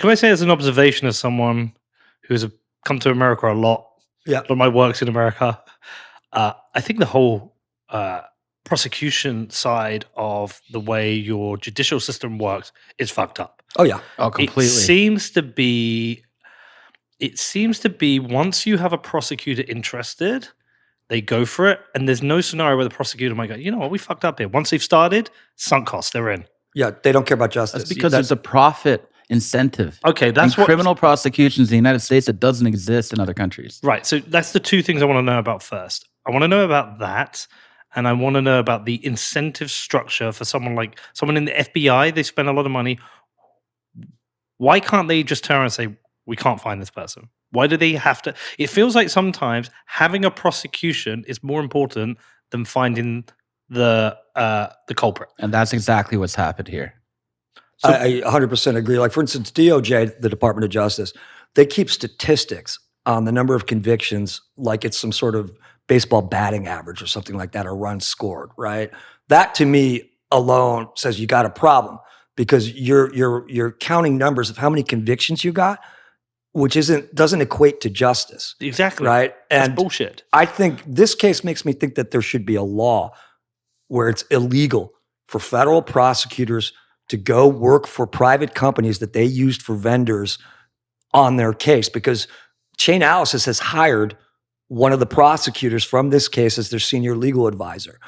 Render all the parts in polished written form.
can I say as an observation as someone who's come to America a lot, Yeah. a lot of my work's in America, I think the whole prosecution side of the way your judicial system works is fucked up. Oh yeah. Oh, completely. It seems to be once you have a prosecutor interested, they go for it, and there's no scenario where the prosecutor might go, you know what, we fucked up here. Once they've started, sunk costs, they're in. Yeah, they don't care about justice. That's because there's a profit incentive. Okay, that's in criminal prosecutions in the United States that doesn't exist in other countries. Right, so that's the two things I want to know about first. I want to know about that, and I want to know about the incentive structure for someone in the FBI. They spend a lot of money. Why can't they just turn around and say, we can't find this person? Why do they have to? It feels like sometimes having a prosecution is more important than finding the culprit. And that's exactly what's happened here. So, I 100% agree. Like, for instance, DoJ, the Department of Justice, they keep statistics on the number of convictions like it's some sort of baseball batting average or something like that, or runs scored, right? That to me alone says you got a problem, because you're counting numbers of how many convictions you got, which doesn't equate to justice. Exactly. Right? And that's bullshit. I think this case makes me think that there should be a law where it's illegal for federal prosecutors to go work for private companies that they used for vendors on their case, because Chainalysis has hired one of the prosecutors from this case as their senior legal advisor.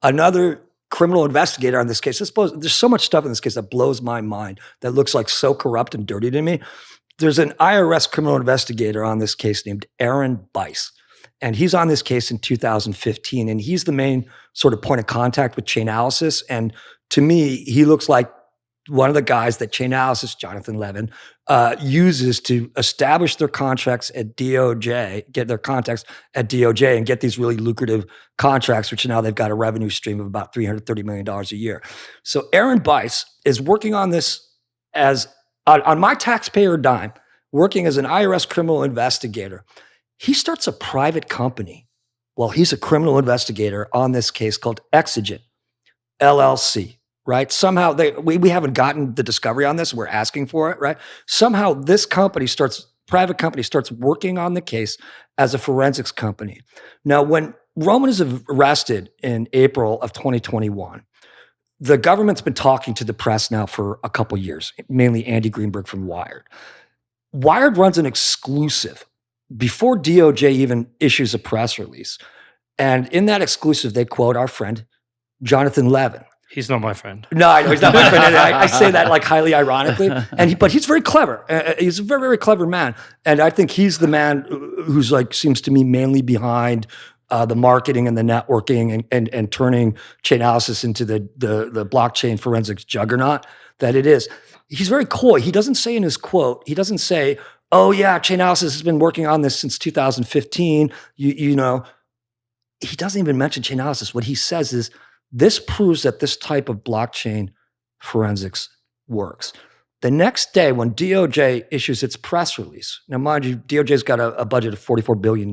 Another criminal investigator on this case, there's so much stuff in this case that blows my mind, that looks like so corrupt and dirty to me. There's an IRS criminal investigator on this case named Aaron Bice, and he's on this case in 2015, and he's the main sort of point of contact with Chainalysis. And to me, he looks like one of the guys that Chainalysis, Jonathan Levin, uses to establish their contracts at DOJ, get their contacts at DOJ, and get these really lucrative contracts, which now they've got a revenue stream of about $330 million a year. So Aaron Bice is working on this as on my taxpayer dime, working as an IRS criminal investigator. He starts a private company while he's a criminal investigator on this case called Exigent LLC, right? Somehow we haven't gotten the discovery on this. We're asking for it, right? Somehow this private company starts working on the case as a forensics company. Now, when Roman is arrested in April of 2021, the government's been talking to the press now for a couple years, mainly Andy Greenberg from Wired. Wired runs an exclusive before DOJ even issues a press release. And in that exclusive, they quote our friend, Jonathan Levin. He's not my friend. No, I know he's not my friend. I say that like highly ironically. But he's very clever. He's a very, very clever man. And I think he's the man who's seems to me mainly behind the marketing and the networking and turning Chainalysis into the blockchain forensics juggernaut that it is. He's very coy. He doesn't say in his quote, he doesn't say, oh yeah, Chainalysis has been working on this since 2015. You know, he doesn't even mention Chainalysis. What he says is, this proves that this type of blockchain forensics works. The next day, when DOJ issues its press release, now mind you, DOJ's got a budget of $44 billion,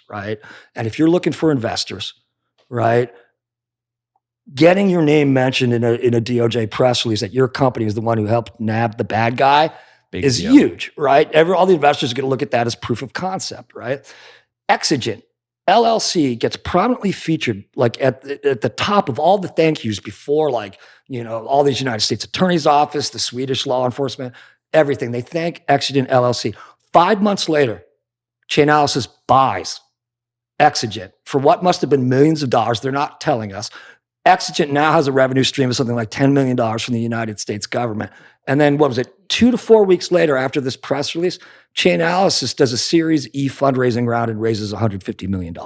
right? And if you're looking for investors, right, getting your name mentioned in a DOJ press release that your company is the one who helped nab the bad guy is huge, right? All the investors are going to look at that as proof of concept, right? Exigent LLC gets prominently featured at the top of all the thank yous before, all these United States Attorney's Office, the Swedish law enforcement, everything. They thank Exigent LLC. 5 months later, Chainalysis buys Exigent for what must have been millions of dollars. They're not telling us. Exigent now has a revenue stream of something like $10 million from the United States government. And then 2 to 4 weeks later after this press release, Chainalysis does a Series E fundraising round and raises $150 million.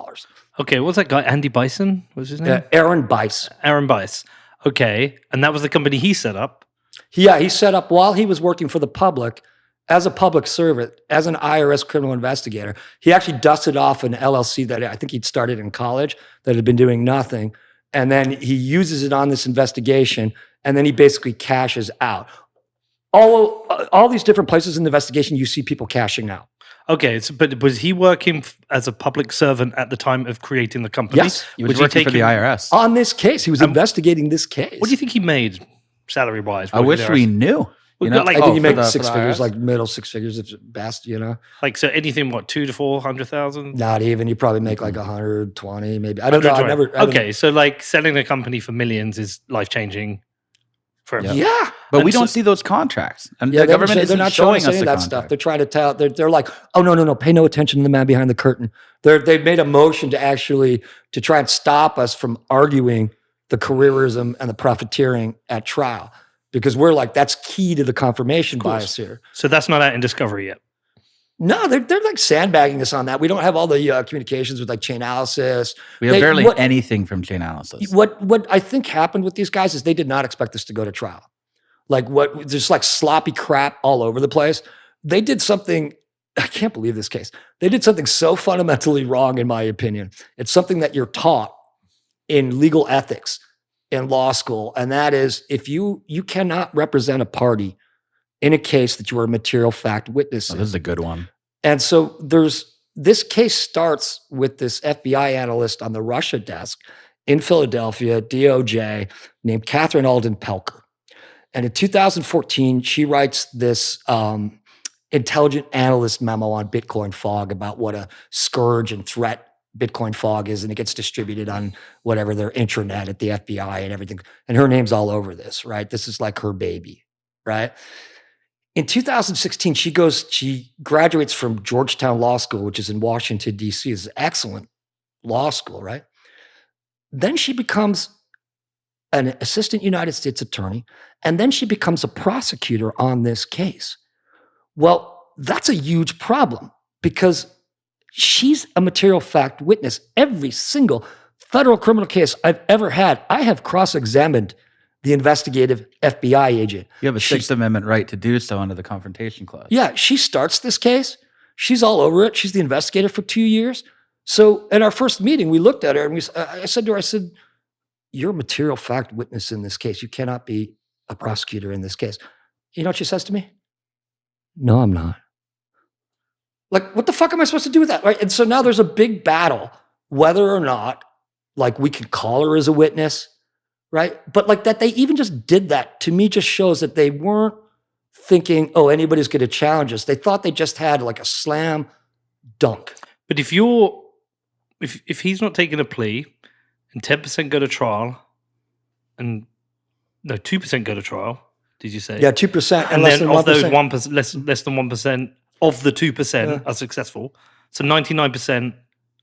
Okay, what's that guy? Andy Bison? What's his name? Aaron Bice. Aaron Bice. Okay, and that was the company he set up. Yeah, he set up while he was working for the public as a public servant, as an IRS criminal investigator. He actually dusted off an LLC that I think he'd started in college that had been doing nothing. And then he uses it on this investigation, and then he basically cashes out. All these different places in the investigation, you see people cashing out. Okay, but was he working as a public servant at the time of creating the company? Yes. He was working for the IRS. On this case. He was investigating this case. What do you think he made salary-wise? I wish we knew. We've You know, got like I think Oh, you for make the- six for the figures, IRS? like middle six figures if best, like so anything what 2 to 400,000. Not even. You probably make like 120, maybe. I don't know. I 120. never. Okay, so like selling a company for millions is life changing for Yeah. everyone. Yeah. But And we don't so- see those contracts, and Yeah, the government they're isn't not showing us any us of the that stuff. contract. They're trying to tell. They're like, oh no, pay no attention to the man behind the curtain. They've made a motion to try and stop us from arguing the careerism and the profiteering at trial because we're like that's key to the confirmation course. bias here. So that's not out in discovery yet. No, they're like sandbagging us on that. We don't have all the communications with like chain analysis. We have They- barely what- anything from chain analysis. What I think happened with these guys is they did not expect this to go to trial. Like just like sloppy crap all over the place. They did something, I can't believe this case. They did something so fundamentally wrong, in my opinion. It's something that you're taught in legal ethics in law school. And that is if you cannot represent a party in a case that you are a material fact witness Oh, in. this is a good one. And so this case starts with this FBI analyst on the Russia desk in Philadelphia, DOJ, named Catherine Alden Pelker. And in 2014, she writes this intelligent analyst memo on Bitcoin fog about what a scourge and threat Bitcoin fog is. And it gets distributed on whatever their intranet at the FBI and everything. And her name's all over this, right? This is like her baby, right? In 2016, she graduates from Georgetown Law School, which is in Washington, D.C. It's an excellent law school, right? Then she becomes an assistant United States attorney, and then she becomes a prosecutor on this case. Well, that's a huge problem because she's a material fact witness. Every single federal criminal case I've ever had, I have cross-examined the investigative FBI agent. You have a She- Sixth Amendment right to do so under the Confrontation Clause. Yeah, she starts this case. She's all over it. She's the investigator for 2 years. So in our first meeting, we looked at her and I said to her, you're a material fact witness in this case. You cannot be a prosecutor in this case. You know what she says to me? No, I'm not. Like, what the fuck am I supposed to do with that? Right. And so now there's a big battle, whether or not like we can call her as a witness, right? But like that they even just did that to me just shows that they weren't thinking, oh, anybody's going to challenge us. They thought they just had like a slam dunk. But if he's not taking a plea and 10% go to trial and no 2% go to trial, did you say? Yeah, 2% and And less then than of those 1%. less than 1% of the 2% Yeah. are successful. So 99%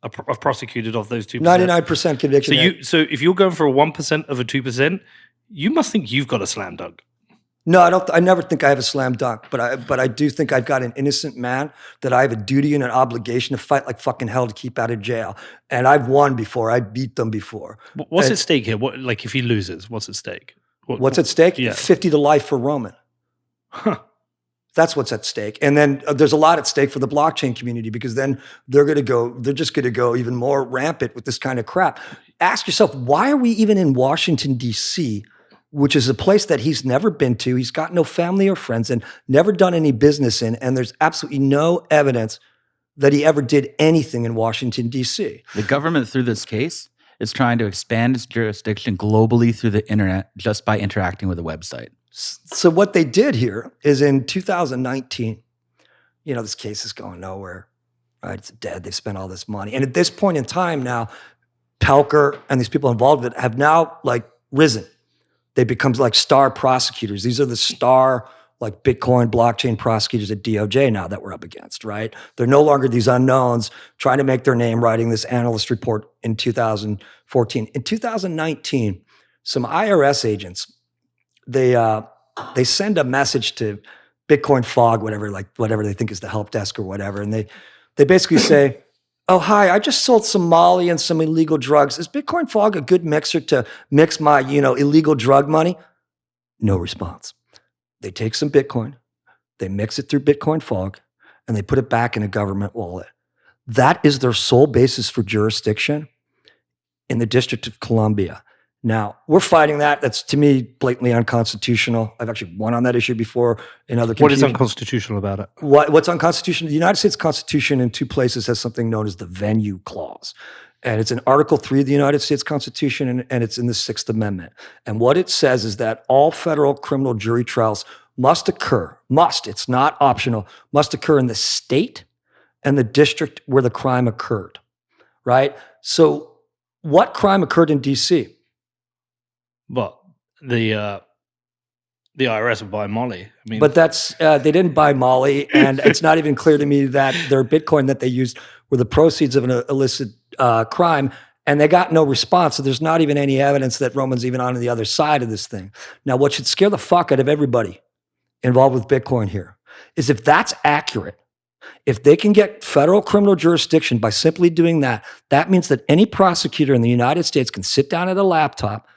are prosecuted of those 2%. 99% conviction rate. So if you're going for a 1% of a 2%, you must think you've got a slam dunk. No, I don't. I never think I have a slam dunk, but I do think I've got an innocent man that I have a duty and an obligation to fight like fucking hell to keep out of jail. And I've won before. I beat them before. What's And- at stake here? What, like if he loses, what's at stake? What's at stake? Yeah. 50 to life for Roman. Huh. That's what's at stake. And then there's a lot at stake for the blockchain community because then they're just going to go even more rampant with this kind of crap. Ask yourself, why are we even in Washington, D.C., which is a place that he's never been to. He's got no family or friends and never done any business in. And there's absolutely no evidence that he ever did anything in Washington, D.C. The government, through this case, is trying to expand its jurisdiction globally through the internet just by interacting with a website. So what they did here is in 2019, this case is going nowhere, right? It's dead. They've spent all this money. And at this point in time now, Pelker and these people involved with it have now like risen. They become like star prosecutors. These are the star like Bitcoin blockchain prosecutors at DOJ now that we're up against, right? They're no longer these unknowns trying to make their name writing this analyst report in 2014. In 2019, some IRS agents, they send a message to Bitcoin Fog, whatever they think is the help desk or whatever, and they basically say, "Oh, hi, I just sold some Molly and some illegal drugs. Is Bitcoin Fog a good mixer to mix my, illegal drug money?" No response. They take some Bitcoin, they mix it through Bitcoin Fog, and they put it back in a government wallet. That is their sole basis for jurisdiction in the District of Columbia. Now, we're fighting that. That's, to me, blatantly unconstitutional. I've actually won on that issue before in other What is communities. unconstitutional about it? What's unconstitutional? The United States Constitution in two places has something known as the venue clause. And it's in Article 3 of the United States Constitution, and it's in the Sixth Amendment. And what it says is that all federal criminal jury trials must occur, it's not optional, must occur in the state and the district where the crime occurred, right? So what crime occurred in DC? But the IRS would buy Molly. I mean, But that's they didn't buy Molly, and it's not even clear to me that their Bitcoin that they used were the proceeds of an illicit crime, and they got no response. So there's not even any evidence that Roman's even on the other side of this thing. Now, what should scare the fuck out of everybody involved with Bitcoin here is if that's accurate, if they can get federal criminal jurisdiction by simply doing that, that means that any prosecutor in the United States can sit down at a laptop,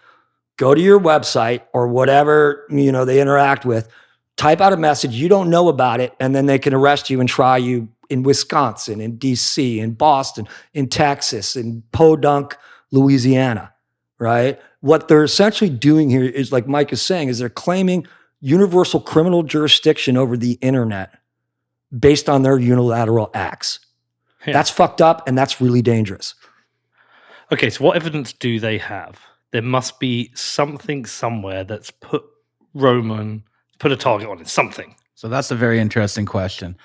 go to your website or whatever they interact with, type out a message, you don't know about it, and then they can arrest you and try you in Wisconsin, in DC, in Boston, in Texas, in Podunk, Louisiana, right? What they're essentially doing here is, like Mike is saying, is they're claiming universal criminal jurisdiction over the internet based on their unilateral acts. Yeah. That's fucked up, and that's really dangerous. Okay, so what evidence do they have? There must be something somewhere that's put a target on it, something. So that's a very interesting question.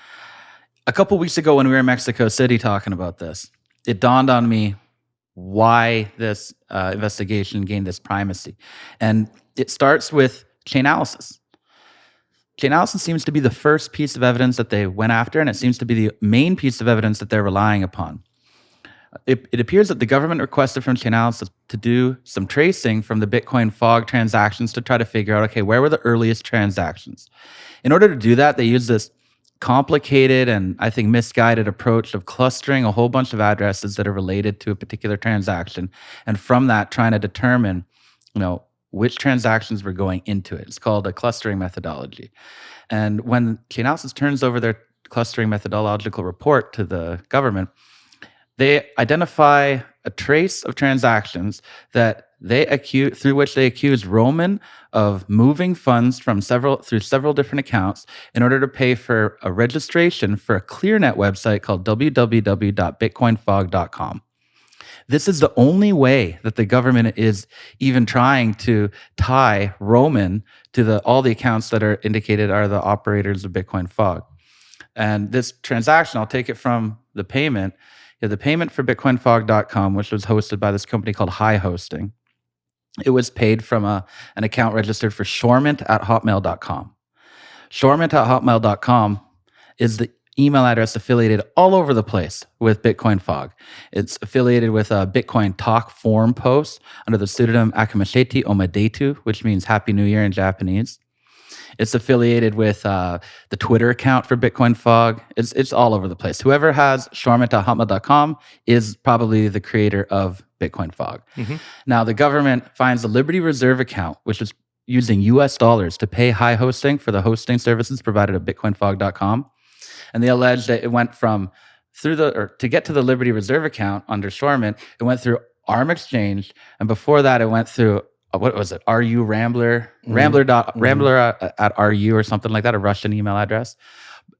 A couple weeks ago when we were in Mexico City talking about this, it dawned on me why this investigation gained this primacy. And it starts with Chainalysis. Chainalysis seems to be the first piece of evidence that they went after, and it seems to be the main piece of evidence that they're relying upon. It appears that the government requested from Chainalysis to do some tracing from the Bitcoin fog transactions to try to figure out, okay, where were the earliest transactions? In order to do that, they used this complicated and I think misguided approach of clustering a whole bunch of addresses that are related to a particular transaction, and from that trying to determine, which transactions were going into it. It's called a clustering methodology. And when Chainalysis turns over their clustering methodological report to the government, they identify a trace of transactions that through which they accuse Roman of moving funds through several different accounts in order to pay for a registration for a ClearNet website called www.bitcoinfog.com. This is the only way that the government is even trying to tie Roman to all the accounts that are indicated are the operators of Bitcoin Fog. And this transaction, I'll take it from the payment. The payment for bitcoinfog.com, which was hosted by this company called High Hosting, it was paid from an account registered for shorement@hotmail.com. Shorement@hotmail.com is the email address affiliated all over the place with Bitcoin Fog. It's affiliated with a Bitcoin Talk forum post under the pseudonym Akamasheti Omadetu, which means Happy New Year in Japanese. It's affiliated with the Twitter account for Bitcoin Fog. It's all over the place. Whoever has shorment.hotmail.com is probably the creator of Bitcoin Fog. Mm-hmm. Now, the government finds the Liberty Reserve account, which is using US dollars to pay High Hosting for the hosting services provided at bitcoinfog.com. And they allege that it went to get to the Liberty Reserve account under Shorment, it went through ARM Exchange. And before that, it went through, what was it? RU Rambler, Rambler at RU or something like that, a Russian email address.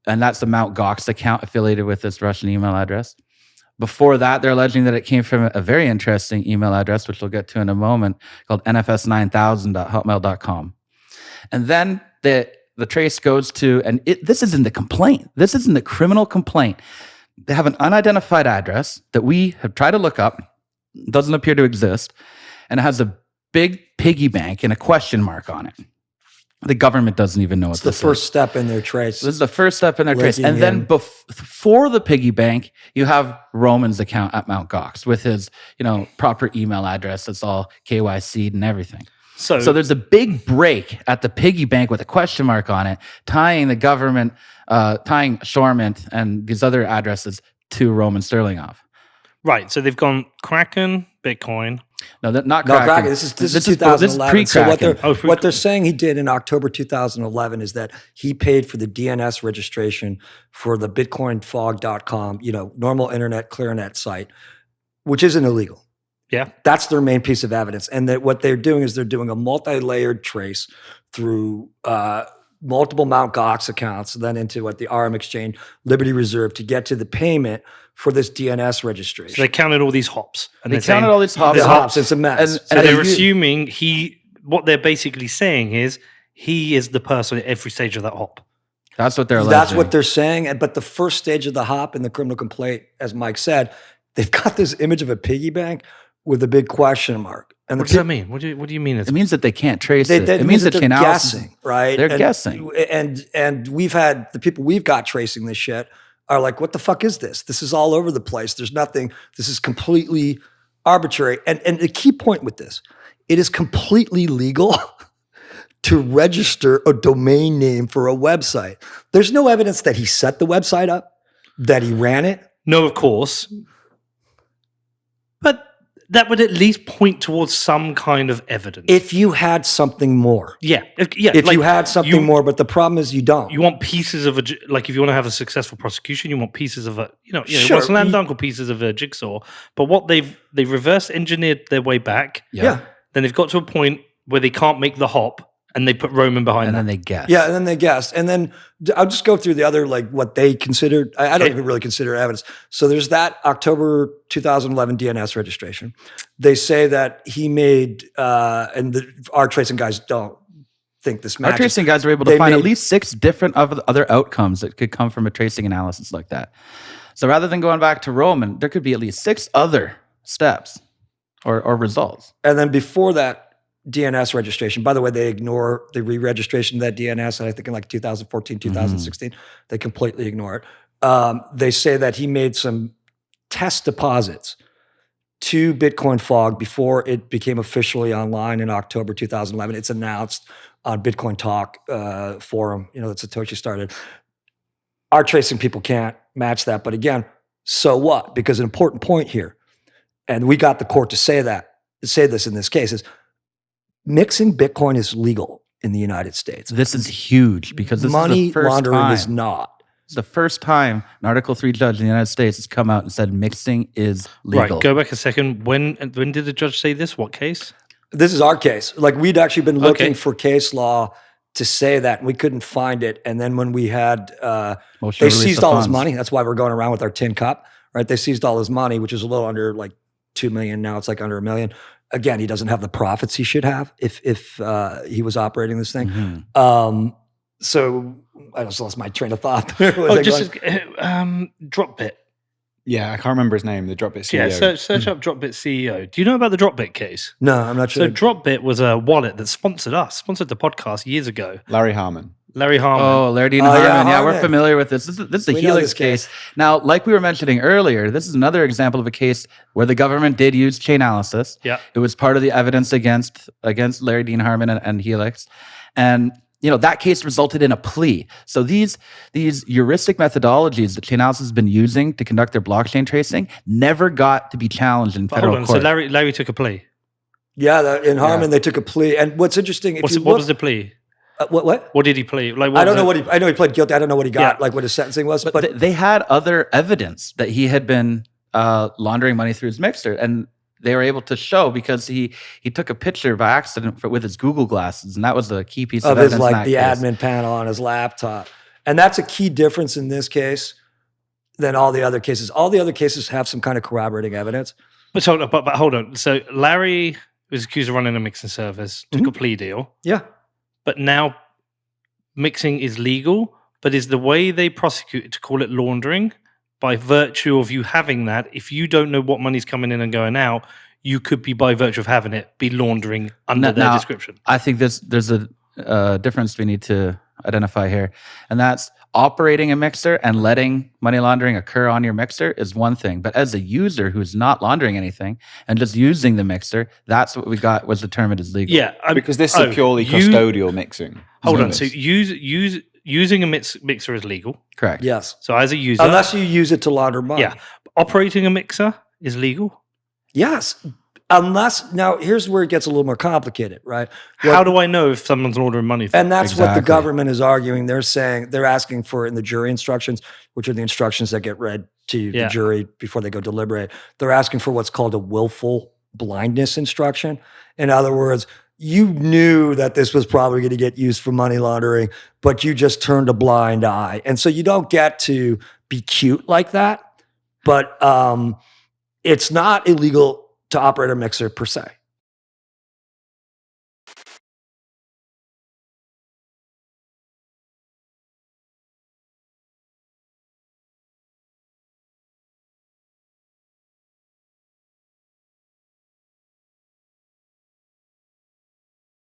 And that's the Mt. Gox account affiliated with this Russian email address. Before that, they're alleging that it came from a very interesting email address, which we'll get to in a moment, called nfs9000.hotmail.com. And then the trace goes to, and this is in the complaint. This is in the criminal complaint. They have an unidentified address that we have tried to look up, doesn't appear to exist, and it has a big piggy bank and a question mark on it. The government doesn't even know what this is. It's the first step in their trace. This is the first step in their trace. And then before the piggy bank, you have Roman's account at Mt. Gox with his, proper email address that's all KYC'd and everything. So there's a big break at the piggy bank with a question mark on it, tying the government, tying Shorment and these other addresses to Roman Sterlingov. Right. So they've gone Kraken, Bitcoin. No, not Kraken. Kraken. This is 2011. This is pre-Kraken. So what they're saying he did in October 2011 is that he paid for the DNS registration for the bitcoinfog.com, normal internet ClearNet site, which isn't illegal. Yeah. That's their main piece of evidence. And that what they're doing is they're doing a multi-layered trace through multiple Mt. Gox accounts, then into the RM Exchange, Liberty Reserve to get to the payment for this DNS registration. So they counted all these hops. And they counted all these hops. The hops, it's a mess. So they're assuming what they're basically saying is he is the person at every stage of that hop. That's what they're alleging. That's what they're saying. But the first stage of the hop in the criminal complaint, as Mike said, they've got this image of a piggy bank with a big question mark. And What does that mean? What do you mean? It means that they can't trace it. It means that they're chain analysis. guessing, right? They're guessing. And we've had the people we've got tracing this shit are like, what the fuck is this? This is all over the place. There's nothing. This is completely arbitrary. And the key point with this, it is completely legal to register a domain name for a website. There's no evidence that he set the website up, that he ran it. No, of course. But that would at least point towards some kind of evidence. If you had something more. Yeah. If You had something more, but the problem is you don't. You want pieces of if you want to have a successful prosecution, you want pieces of Sure. what's slam dunk or pieces of a jigsaw. But what they've reverse engineered their way back. Yeah. Then they've got to a point where they can't make the hop, and they put Roman behind And that. then they guess. Yeah, and then they guessed. And then I'll just go through the other, like what they considered. I don't even really consider evidence. So there's that October 2011 DNS registration. They say that he made, and our tracing guys don't think this matches. Our tracing guys were able to find at least 6 different other outcomes that could come from a tracing analysis like that. So rather than going back to Roman, there could be at least 6 other steps or results. And then before that DNS registration, by the way, they ignore the re-registration of that DNS, and I think in like 2014, 2016, they completely ignore it. They say that he made some test deposits to Bitcoin Fog before it became officially online in October 2011. It's announced on Bitcoin Talk forum, that Satoshi started. Our tracing people can't match that. But again, so what? Because an important point here, and we got the court to say this in this case, is mixing Bitcoin is legal in the United States. This is huge because this money is the first laundering time. is not. It's the first time an Article 3 judge in the United States has come out and said mixing is legal. Right, go back a second. When did the judge say this? What case? This is our case. Like we'd actually been looking for case law to say that, and we couldn't find it. And then when we had, they seized all his money. That's why we're going around with our tin cup, right? They seized all his money, which is a little under like 2 million. Now it's like under $1 million. Again, he doesn't have the profits he should have if he was operating this thing. Mm-hmm. So I just lost my train of thought. Dropbit. Yeah, I can't remember his name. The Dropbit CEO. Yeah, search up Dropbit CEO. Do you know about the Dropbit case? No, I'm not sure. So Dropbit was a wallet that sponsored the podcast years ago. Larry Harmon. Larry Harmon. Oh, Larry Dean Harmon. Yeah, Harmon. we're familiar with this. This is a We know Helix this case. case. Now, like we were mentioning earlier, this is another example of a case where the government did use chain analysis. Yeah. It was part of the evidence against Larry Dean Harmon and Helix. And that case resulted in a plea. So these heuristic methodologies that chain analysis has been using to conduct their blockchain tracing never got to be challenged in federal Hold on, court. so Larry took a plea. Yeah, in Harmon, they took a plea. And what's interesting, What was the plea? What? What did he plead? Like, I don't know I know he pled guilty. I don't know what he got, like what his sentencing was. But they had other evidence that he had been laundering money through his mixer, and they were able to show because he took a picture by accident with his Google glasses, and that was the key piece of his evidence. like the admin panel on his laptop, and that's a key difference in this case than all the other cases. All the other cases have some kind of corroborating evidence. But hold on. So Larry was accused of running a mixing service, took a plea deal. Yeah. But now mixing is legal, but is the way they prosecute it to call it laundering by virtue of you having that. If you don't know what money's coming in and going out, you could be, by virtue of having it, be laundering under their description. I think there's a difference we need to identify here, and that's operating a mixer and letting money laundering occur on your mixer is one thing. But as a user who's not laundering anything and just using the mixer, that's what we got was determined as legal. Yeah, because this is purely custodial mixing. Hold on. So using a mixer is legal. Correct. Yes. So as a user, unless you use it to launder money. Yeah. Operating a mixer is legal. Yes. Unless, now here's where it gets a little more complicated, right? How do I know if someone's ordering money for? And that's what the government is arguing. They're saying, they're asking for in the jury instructions, which are the instructions that get read to the jury before they go deliberate. They're asking for what's called a willful blindness instruction. In other words, you knew that this was probably going to get used for money laundering, but you just turned a blind eye. And so you don't get to be cute like that, but it's not illegal to operate a mixer per se.